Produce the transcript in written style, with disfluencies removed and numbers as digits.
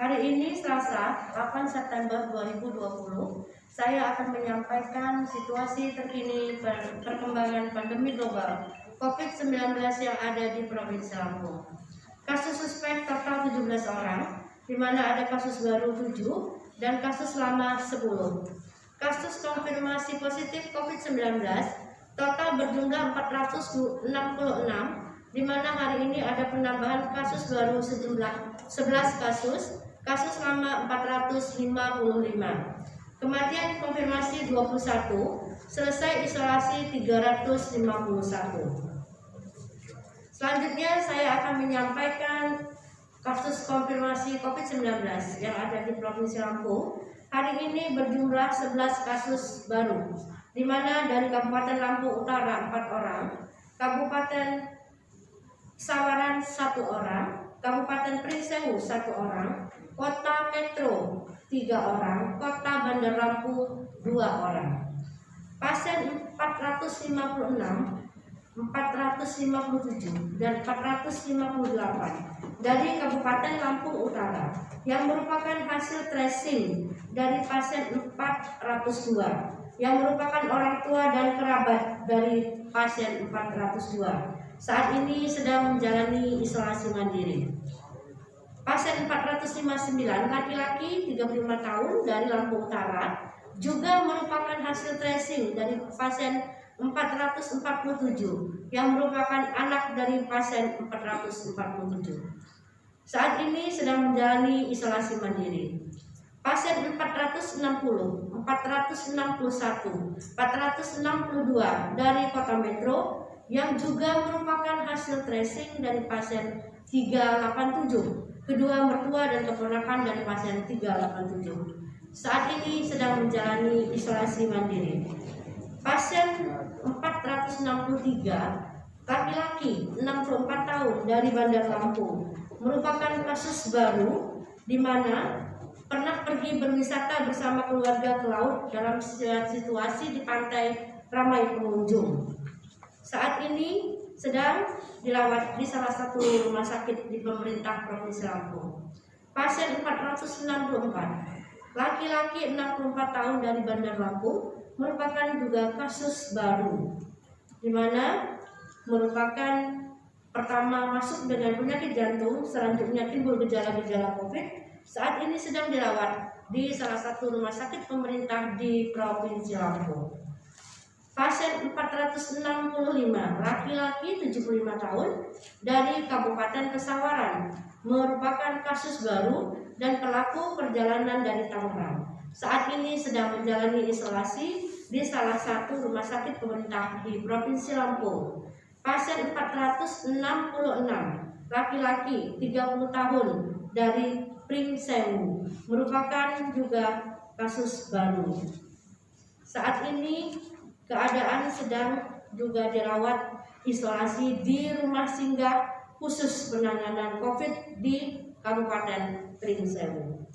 Hari ini Selasa 8 September 2020, saya akan menyampaikan situasi terkini perkembangan pandemi global COVID-19 yang ada di Provinsi Lampung. Kasus suspek total 17 orang, di mana ada kasus baru 7 dan kasus lama 10. Kasus konfirmasi positif COVID-19 total berjumlah 466, di mana hari ini ada penambahan kasus baru sejumlah 11 kasus lama 455. Kematian konfirmasi 21, selesai isolasi 351. Selanjutnya saya akan menyampaikan kasus konfirmasi COVID-19 yang ada di Provinsi Lampung. Hari ini berjumlah 11 kasus baru, di mana dari Kabupaten Lampung Utara 4 orang, Kabupaten Sawaran 1 orang, Kabupaten Pringsewu 1 orang, Kota Metro 3 orang, Kota Bandar Lampung 2 orang. Pasien 456, 457 dan 458 dari Kabupaten Lampung Utara yang merupakan hasil tracing dari pasien 402 yang merupakan orang tua dan kerabat dari pasien 402. Saat ini sedang menjalani isolasi mandiri. Pasien 459 laki-laki 35 tahun dari Lampung Utara juga merupakan hasil tracing dari pasien 447 yang merupakan anak dari pasien 447. Saat ini sedang menjalani isolasi mandiri. Pasien 460, 461, 462 dari Kota Metro yang juga merupakan hasil tracing dari pasien 387. Kedua mertua dan keponakan dari pasien 387 saat ini sedang menjalani isolasi mandiri. Pasien 463 laki-laki 64 tahun dari Bandar Lampung merupakan kasus baru, di mana pernah pergi berwisata bersama keluarga ke laut dalam situasi di pantai ramai pengunjung. Saat ini sedang dirawat di salah satu rumah sakit di pemerintah Provinsi Lampung. Pasien 464, laki-laki 64 tahun dari Bandar Lampung, merupakan juga kasus baru, di mana merupakan pertama masuk dengan penyakit jantung, selanjutnya timbul gejala-gejala COVID. Saat ini sedang dirawat di salah satu rumah sakit pemerintah di Provinsi Lampung. Pasien 465, laki-laki 75 tahun dari Kabupaten Kesawaran, merupakan kasus baru dan pelaku perjalanan dari Tangerang. Saat ini sedang menjalani isolasi di salah satu rumah sakit pemerintah di Provinsi Lampung. Pasien 466, laki-laki 30 tahun dari Pringsewu, merupakan juga kasus baru. Saat ini keadaan sedang juga dirawat isolasi di rumah singgah khusus penanganan COVID di Kabupaten Pringsewu.